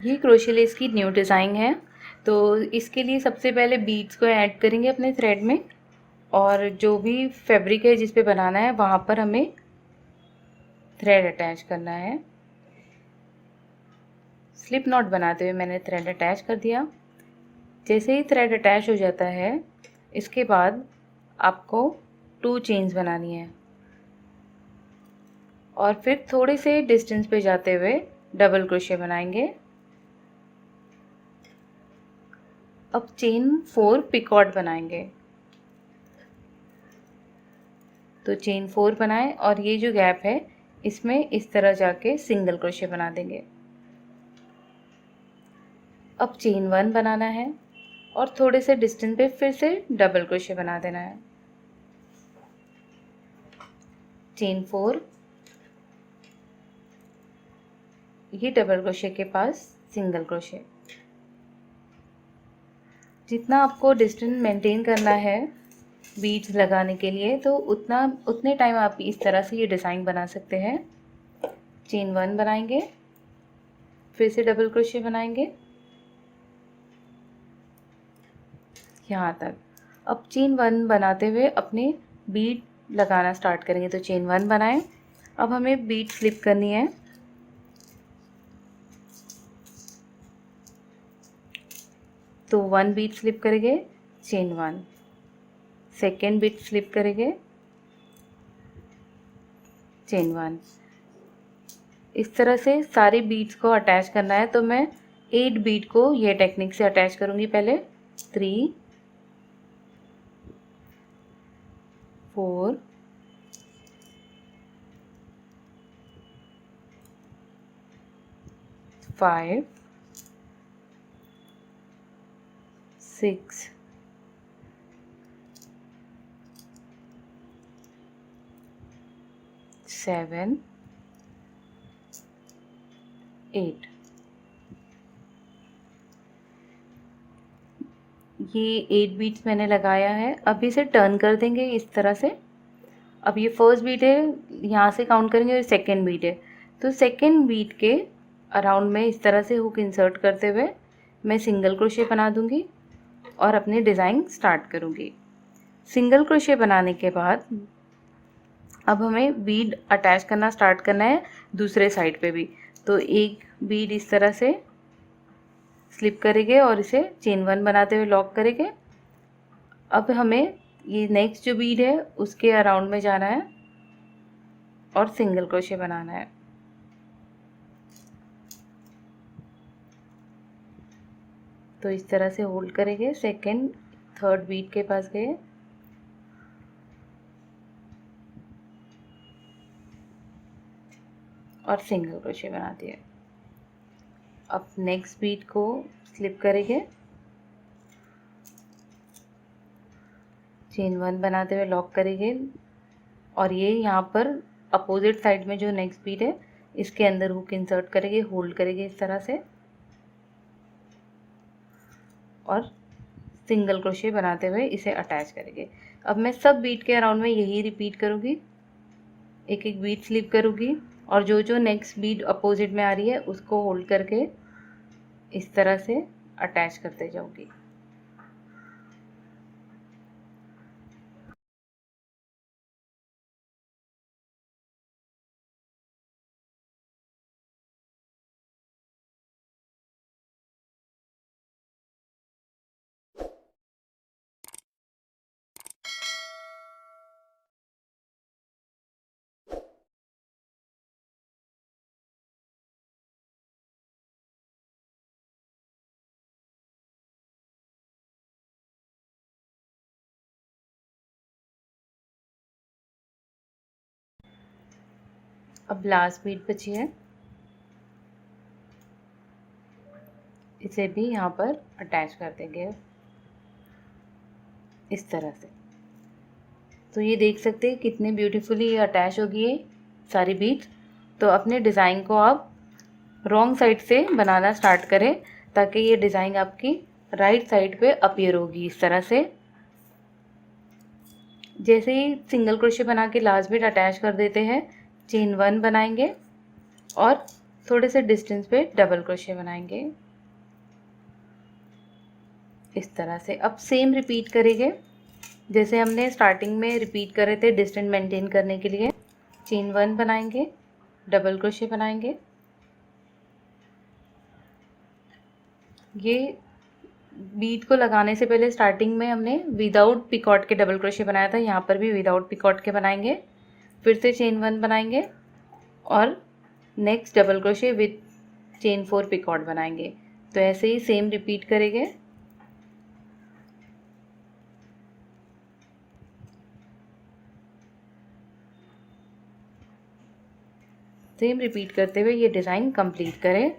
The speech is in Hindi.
ये क्रोशे लेस की न्यू डिज़ाइन है। तो इसके लिए सबसे पहले बीड्स को ऐड करेंगे अपने थ्रेड में, और जो भी फैब्रिक है जिस पे बनाना है वहाँ पर हमें थ्रेड अटैच करना है। स्लिप नॉट बनाते हुए मैंने थ्रेड अटैच कर दिया। जैसे ही थ्रेड अटैच हो जाता है, इसके बाद आपको 2 चेन्स बनानी है और फिर थोड़े से डिस्टेंस पे जाते हुए डबल क्रोशे बनाएंगे। अब चेन 4 पिकॉट बनाएंगे। तो चेन 4 बनाएं और ये जो गैप है इसमें इस तरह जाके सिंगल क्रोशे बना देंगे। अब चेन 1 बनाना है और थोड़े से डिस्टेंस पे फिर से डबल क्रोशे बना देना है। चेन 4, ये डबल क्रोशे के पास सिंगल क्रोशे। जितना आपको डिस्टेंस मेंटेन करना है बीड्स लगाने के लिए, तो उतने टाइम आप इस तरह से ये डिज़ाइन बना सकते हैं। चेन 1 बनाएंगे, फिर से डबल क्रोशे बनाएंगे यहाँ तक। अब चेन 1 बनाते हुए अपने बीड लगाना स्टार्ट करेंगे। तो चेन 1 बनाएं। अब हमें बीड स्लिप करनी है। तो 1 बीड स्लिप करेंगे, चेन 1, सेकेंड बीड स्लिप करेंगे, चेन 1। इस तरह से सारी बीड्स को अटैच करना है। तो मैं 8 बीड को ये टेक्निक से अटैच करूँगी। पहले 3, 4, 5, 6, 7, 8। ये 8 बीट्स मैंने लगाया है। अब इसे टर्न कर देंगे इस तरह से। अब ये फर्स्ट बीट है, यहाँ से काउंट करेंगे, और सेकेंड बीट है। तो सेकेंड बीट के अराउंड में इस तरह से हुक इंसर्ट करते हुए मैं सिंगल क्रोशे बना दूंगी और अपनी डिज़ाइन स्टार्ट करूंगी। सिंगल क्रोशे बनाने के बाद अब हमें बीड अटैच करना स्टार्ट करना है दूसरे साइड पे भी। तो एक बीड इस तरह से स्लिप करेंगे और इसे चेन 1 बनाते हुए लॉक करेंगे। अब हमें ये नेक्स्ट जो बीड है उसके अराउंड में जाना है और सिंगल क्रोशे बनाना है। तो इस तरह से होल्ड करेंगे, सेकेंड थर्ड बीड के पास गए और सिंगल क्रोशे बना दिए। अब नेक्स्ट बीड को स्लिप करेंगे, चेन 1 बनाते हुए लॉक करेंगे और ये यहाँ पर अपोजिट साइड में जो नेक्स्ट बीड है इसके अंदर हुक इंसर्ट करेंगे, होल्ड करेंगे इस तरह से और सिंगल क्रोशे बनाते हुए इसे अटैच करेंगे। अब मैं सब बीट के अराउंड में यही रिपीट करूँगी, एक एक बीट स्लिप करूँगी और जो जो नेक्स्ट बीट अपोजिट में आ रही है उसको होल्ड करके इस तरह से अटैच करते जाऊँगी। अब लास्ट बीट बची है, इसे भी यहाँ पर अटैच कर देंगे इस तरह से। तो ये देख सकते हैं कितने ब्यूटीफुली ये अटैच होगी ये सारी बीट्स। तो अपने डिज़ाइन को आप रॉन्ग साइड से बनाना स्टार्ट करें ताकि ये डिज़ाइन आपकी राइट साइड पे अपीयर होगी इस तरह से। जैसे ही सिंगल क्रोशे बना के लास्ट बीट अटैच कर देते हैं, चेन 1 बनाएंगे और थोड़े से डिस्टेंस पे डबल क्रोशे बनाएंगे इस तरह से। अब सेम रिपीट करेंगे जैसे हमने स्टार्टिंग में रिपीट कर रहे थे डिस्टेंस मेंटेन करने के लिए। चेन 1 बनाएंगे, डबल क्रोशे बनाएंगे। ये बीट को लगाने से पहले स्टार्टिंग में हमने विदाउट पिकॉट के डबल क्रोशे बनाया था, यहाँ पर भी विदाउट पिकॉट के बनाएंगे। फिर से चेन 1 बनाएंगे और next double crochet with chain 4 picot बनाएंगे। तो ऐसे ही सेम रिपीट करेंगे। सेम रिपीट करते हुए ये डिज़ाइन कंप्लीट करें।